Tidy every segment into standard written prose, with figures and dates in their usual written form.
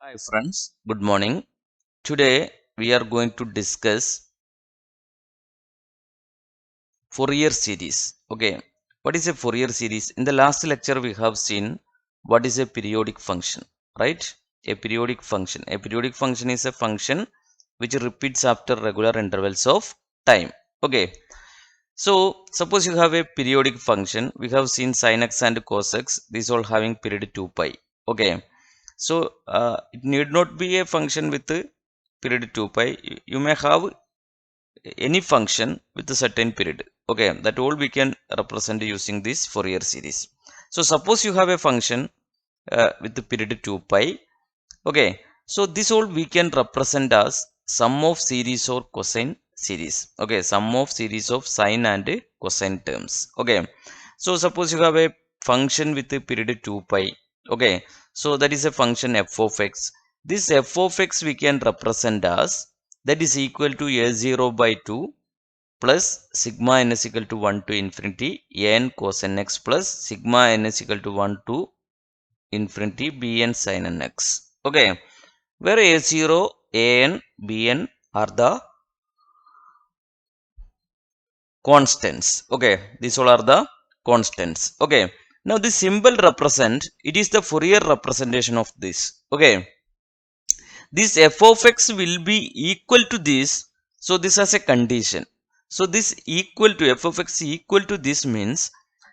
Hi friends, good morning. Today we are going to discuss Fourier series. Okay, what is a Fourier series? In the last lecture we have seen what is a periodic function, right? A periodic function. A periodic function is a function which repeats after regular intervals of time. Okay, so suppose you have a periodic function. We have seen sin x and cos x. These all having period 2 pi. Okay, so it need not be a function with period 2 pi. You may have any function with a certain period. Okay, that all we can represent using this Fourier series. So suppose you have a function with the period 2 pi. Okay, so this all we can represent as sum of series or cosine series. Okay, sum of series of sine and cosine terms. Okay, so suppose you have a function with the period 2 pi. Okay, so that is a function f of x. This f of x we can represent as that is equal to a0 by 2 plus sigma n is equal to 1 to infinity an cos n x plus sigma n is equal to 1 to infinity bn sin n x. Okay, where a0, an, bn are the constants. Okay, these all are the constants. Okay, now this symbol represent, it is the Fourier representation of this. Okay, this f of x will be equal to this. So this has a condition. So this equal to f of x equal to this means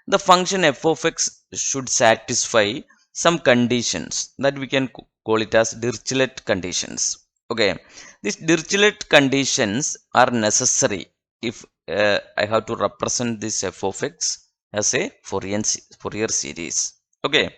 the function f of x should satisfy some conditions that we can call it as Dirichlet conditions. Okay, these Dirichlet conditions are necessary if I have to represent this f of x as a Fourier series. Okay,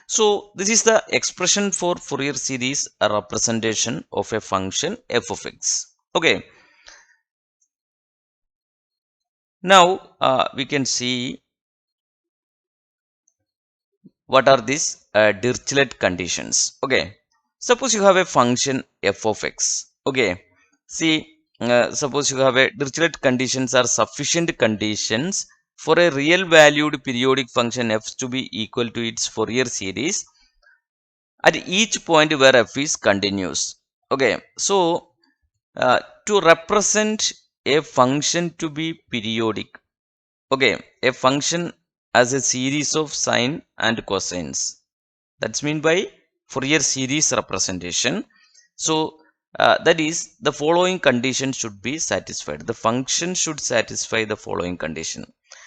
so this is the expression for Fourier series, a representation of a function f of x. Okay, now we can see what are these Dirichlet conditions. Okay, suppose you have a function f of x. Okay, see, suppose you have a Dirichlet conditions are sufficient conditions for a real valued periodic function f to be equal to its Fourier series at each point where f is continuous. Okay, so to represent a function to be periodic, okay, a function as a series of sine and cosines, that's mean by Fourier series representation. So that is the following condition should be satisfied. The function should satisfy the following condition.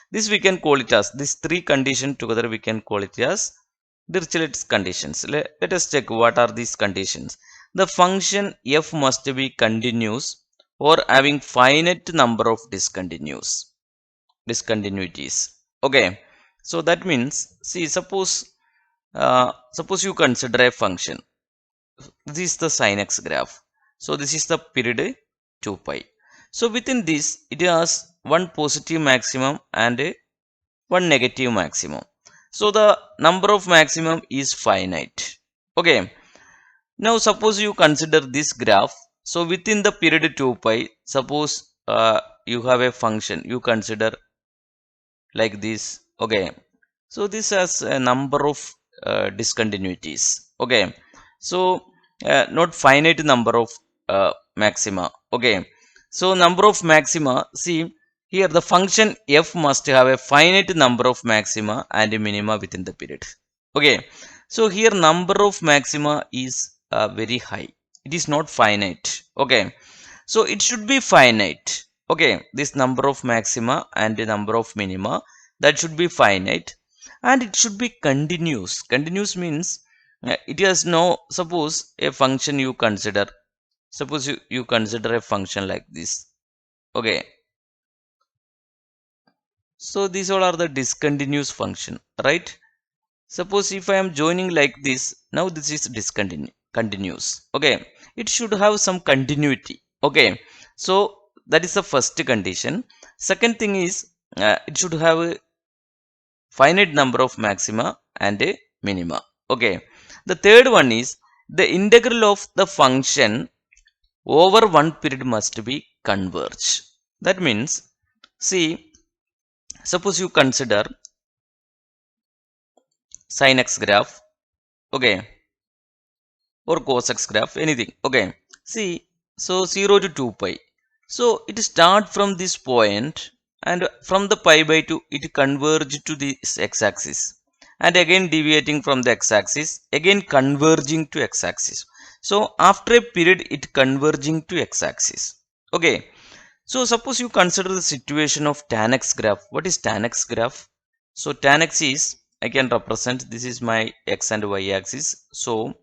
This we can call it as, these three conditions together we can call it as Dirichlet's conditions. Let us check what are these conditions. The function f must be continuous or having finite number of discontinuities. Okay, so that means, see, suppose you consider a function. This is the sin x graph. So this is the period 2 pi. So within this, it has one positive maximum and one negative maximum. So the number of maximum is finite. Okay. Now suppose you consider this graph. So within the period 2 pi, suppose you have a function you consider like this. Okay. So this has a number of discontinuities. Okay. So not finite number of maxima. Okay. So number of maxima, see, here the function f must have a finite number of maxima and minima within the period. Okay, so here number of maxima is very high. It is not finite. Okay, so it should be finite. Okay, this number of maxima and the number of minima, that should be finite, and it should be continuous. Continuous means it has no, suppose a function you consider, suppose you consider a function like this. Okay, so these all are the discontinuous function, right? Suppose if I am joining like this, now this is continuous. Okay, it should have some continuity. Okay, so that is the first condition. Second thing is it should have a finite number of maxima and a minima. Okay, the third one is the integral of the function over one period must be converged. That means, see, suppose you consider sin x graph. Okay, or cos x graph, anything. Okay, see, so 0 to 2 pi. So it start from this point, and from the pi by 2 it converge to this x-axis, and again deviating from the x-axis, again converging to x-axis. So after a period it converging to x-axis. Okay, so suppose you consider the situation of tan x graph. What is tan x graph? So tan x is, I can represent, this is my x and y axis. So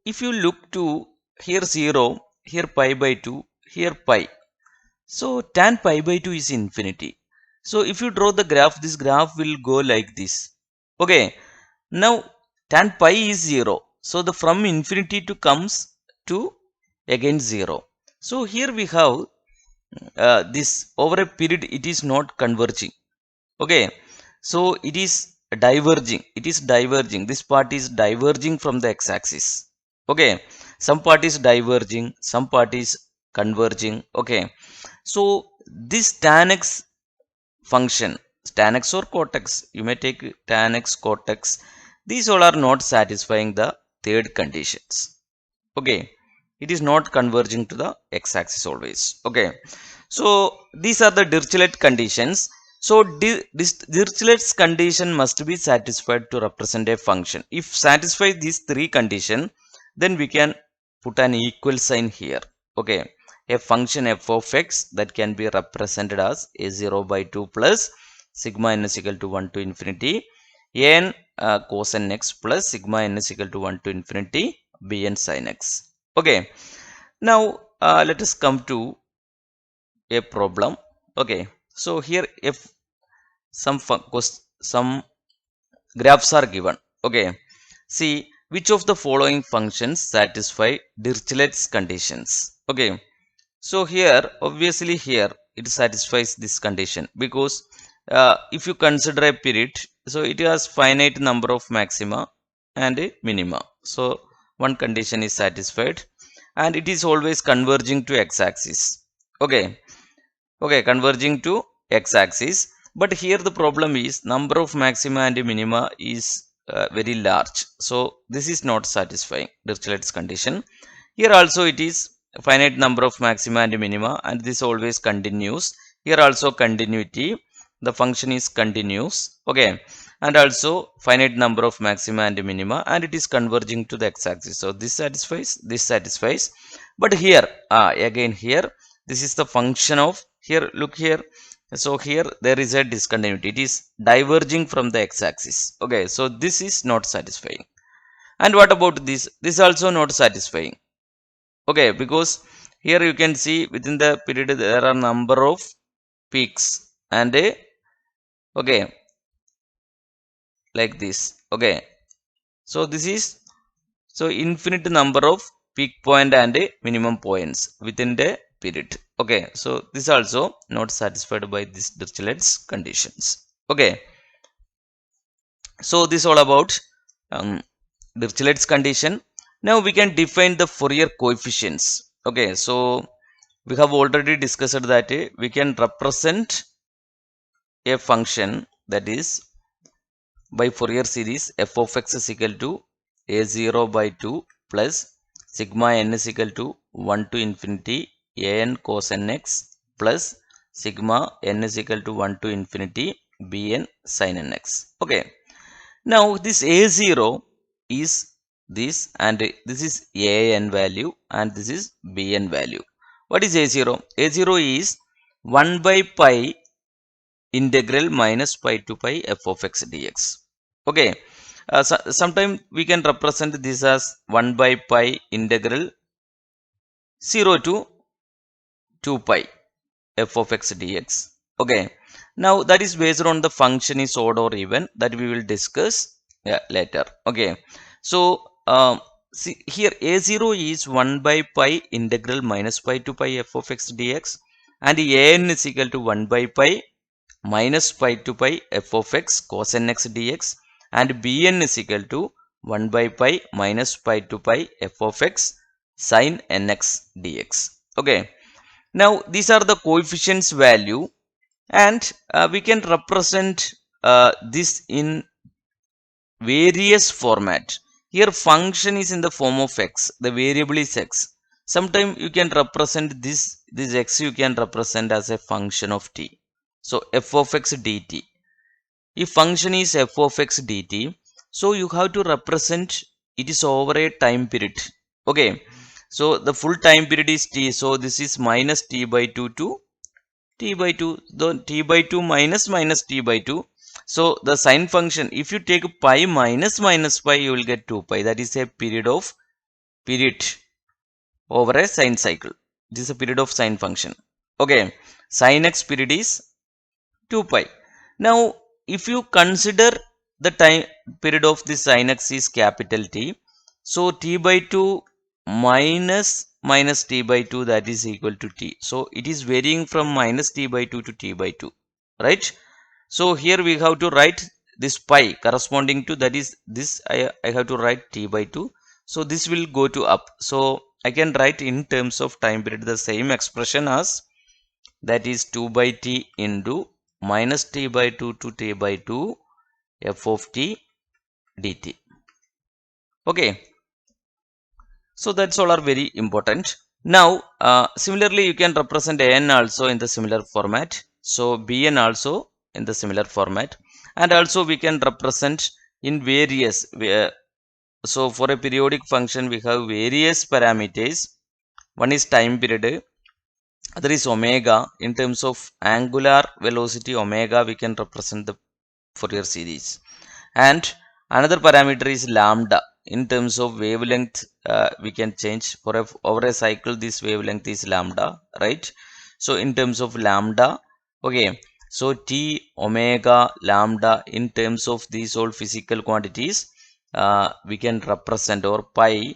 if you look to here 0, here pi by 2, here pi. So tan pi by 2 is infinity. So if you draw the graph, this graph will go like this. Okay, now tan pi is 0. So the from infinity to comes to again 0. So here we have this over a period it is not converging. Okay, so it is diverging, this part is diverging from the x-axis. Okay, some part is diverging, some part is converging. Okay, so this tan x function, tan x or cot x, you may take tan x, cot x, these all are not satisfying the third conditions. Okay, it is not converging to the x-axis always. Okay, so these are the Dirichlet conditions. So this Dirichlet's condition must be satisfied to represent a function. If satisfy these three conditions, then we can put an equal sign here. Okay, a function f of x that can be represented as a0 by 2 plus sigma n is equal to 1 to infinity n cos n x plus sigma n is equal to 1 to infinity bn sin x. Okay, now let us come to a problem. Okay, so here if some graphs are given. Okay, see which of the following functions satisfy Dirichlet's conditions. Okay, so here obviously here it satisfies this condition, because if you consider a period, so it has finite number of maxima and a minima. So one condition is satisfied, and it is always converging to x-axis. Okay, converging to x-axis. But here the problem is number of maxima and minima is very large. So this is not satisfying Dirichlet's condition. Here also it is finite number of maxima and minima, and this always continues. Here also continuity, the function is continuous. Okay, and also finite number of maxima and minima, and it is converging to the x-axis. So this satisfies. But here again here this is the function of, here look here, so here there is a discontinuity, it is diverging from the x-axis. Okay, so this is not satisfying. And what about this? This also not satisfying. Okay, because here you can see within the period there are number of peaks and a, okay, like this. Okay, so this is, so infinite number of peak point and a minimum points within the period. Okay, so this also not satisfied by this Dirichlet's conditions. Okay, so this all about Dirichlet's condition. Now we can define the Fourier coefficients. Okay, so we have already discussed that we can represent a function, that is by Fourier series f of x is equal to a0 by 2 plus sigma n is equal to 1 to infinity an cos nx plus sigma n is equal to 1 to infinity bn sin nx. Okay, now this a0 is this, and this is an value, and this is bn value. What is a0? A0 is 1 by pi integral minus pi to pi f of x dx. Okay, sometimes we can represent this as 1 by pi integral 0 to 2 pi f of x dx. Okay, now that is based on the function is odd or even, that we will discuss later. Okay, so see here a0 is 1 by pi integral minus pi to pi f of x dx, and an is equal to 1 by pi minus pi to pi f of x cos nx dx, and bn is equal to 1 by pi minus pi to pi f of x sin nx dx. Okay, now these are the coefficients value, and we can represent this in various format. Here function is in the form of x, the variable is x. Sometimes you can represent this x, you can represent as a function of t. So f of x dt. If function is f of x dt, so you have to represent it is over a time period. Okay, so the full time period is t, so this is minus t by 2 to t by 2, the t by 2 minus t by 2. So the sine function, if you take pi minus pi, you will get 2 pi. That is a period over a sine cycle. This is a period of sine function. Okay, sine x period is 2 pi. Now if you consider the time period of this sine x is capital T, so t by 2 minus t by 2, that is equal to t. So it is varying from minus t by 2 to t by 2, right? So here we have to write this pi corresponding to, that is this, I have to write t by 2. So this will go to up. So I can write in terms of time period the same expression as, that is 2 by t into minus t by 2 to t by 2 f of t dt. Okay, so that's all are very important. Now similarly you can represent n also in the similar format, so bn also in the similar format, and also we can represent in various so for a periodic function we have various parameters. One is time period, other is omega. In terms of angular velocity omega, we can represent the Fourier series, and another parameter is lambda. In terms of wavelength, we can change for over a cycle, this wavelength is lambda, right? So in terms of lambda, okay, so t, omega, lambda, in terms of these all physical quantities, we can represent, or pi,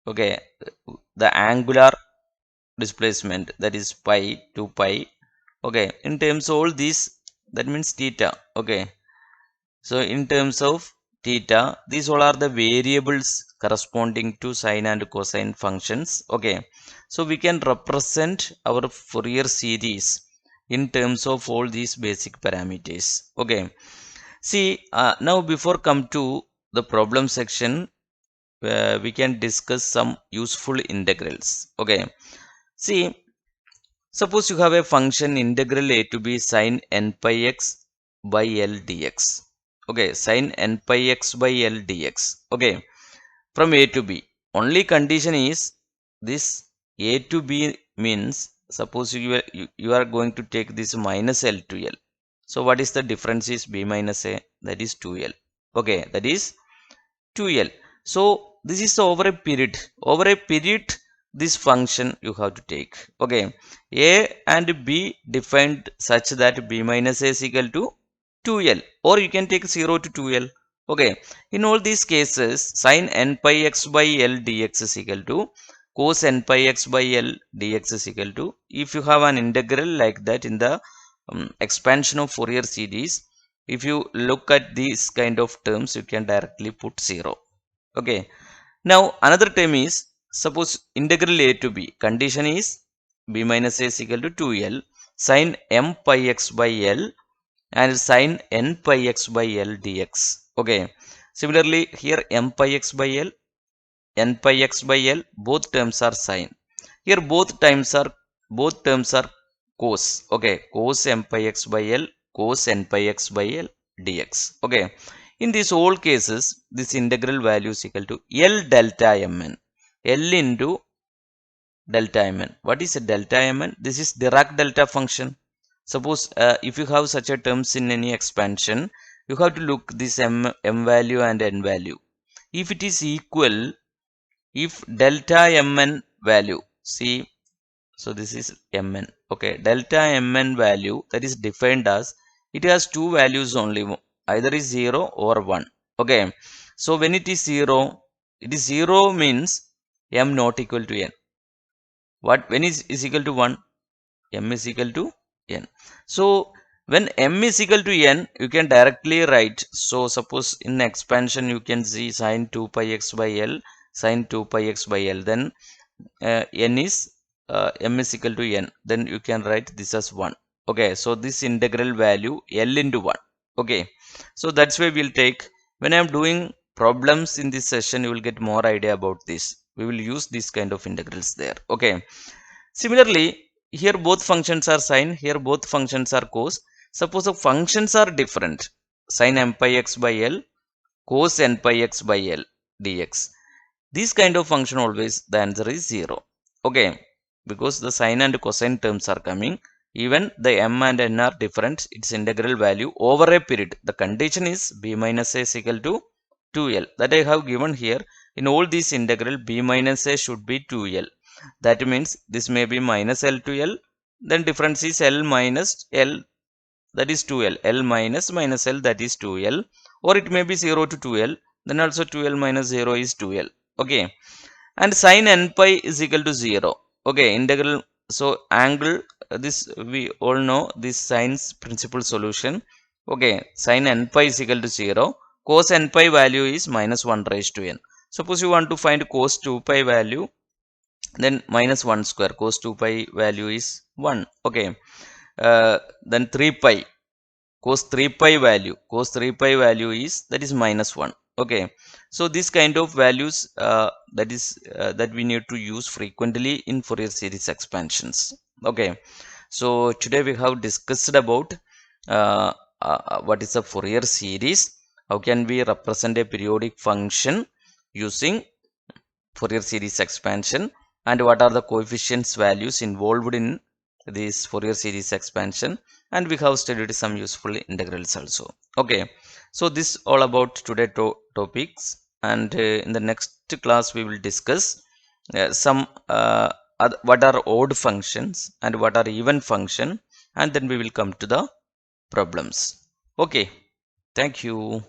okay, the angular displacement, that is pi, 2 pi, okay, in terms of all these, that means theta, okay. So in terms of theta, these all are the variables corresponding to sine and cosine functions, okay. So we can represent our Fourier series in terms of all these basic parameters, okay. See, now before come to the problem section, we can discuss some useful integrals, okay. See, suppose you have a function integral a to b sine n pi x by L dx. Okay, sine n pi x by L dx. Okay, from a to b. Only condition is this a to b means, suppose you are going to take this minus L to L. So what is the difference is b minus a, that is 2L. Okay, that is 2L. So this is over a period. Over a period, this function you have to take. Okay, a and b defined such that b minus a is equal to 2L, or you can take 0 to 2L. Okay, in all these cases, sine n pi x by L dx is equal to cos n pi x by L dx is equal to, if you have an integral like that in the expansion of Fourier series, if you look at these kind of terms, you can directly put 0. Okay, now another term is, suppose integral a to b, condition is b minus a is equal to 2L sine m pi x by L and sine n pi x by L dx. Okay, similarly here m pi x by L, n pi x by L, both terms are sine. Here both terms are cos. Okay, cos m pi x by L, cos n pi x by L dx. Okay, in these all cases, this integral value is equal to L delta mn. L into delta mn. What is a delta mn? This is Dirac delta function. Suppose if you have such a terms in any expansion, you have to look this m value and n value. If it is equal, if delta mn value, see, so this is mn, okay, delta mn value, that is defined as, it has two values only, either is 0 or 1. Okay, so when it is 0, it is 0 means m not equal to n. What, when is equal to 1? M is equal to n. So when m is equal to n, you can directly write, so suppose in expansion you can see sine 2 pi x by L, sine 2 pi x by L, then n is m is equal to n, then you can write this as 1. Okay, so this integral value L into 1. Okay, so that's why we'll take, when I am doing problems in this session, you will get more idea about this. We will use this kind of integrals there. Okay, similarly here both functions are sine, here both functions are cos. Suppose the functions are different, sin m pi x by l, cos n pi x by l dx. This kind of function always the answer is 0. Okay, because the sine and cosine terms are coming, even the m and n are different, its integral value over a period, the condition is b minus a is equal to 2l, that I have given here. In all these integral, b minus a should be 2l. That means this may be minus l to l, then difference is l minus l, that is 2l, l minus minus l, that is 2l, or it may be 0 to 2l, then also 2l minus 0 is 2l. Okay, and sin n pi is equal to 0. Okay, integral, so angle, this we all know this sine's principal solution. Okay, sin n pi is equal to 0, cos n pi value is minus 1 raised to n. Suppose you want to find cos 2 pi value, then minus 1 square, cos 2 pi value is 1. Okay, then 3 pi, cos 3 pi value is, that is minus 1. Okay, so this kind of values that we need to use frequently in Fourier series expansions. Okay, so today we have discussed about what is a Fourier series, how can we represent a periodic function using Fourier series expansion, and what are the coefficients values involved in this Fourier series expansion, and we have studied some useful integrals also. Okay, so this all about today topics, and in the next class we will discuss some what are odd functions and what are even function, and then we will come to the problems. Okay, thank you.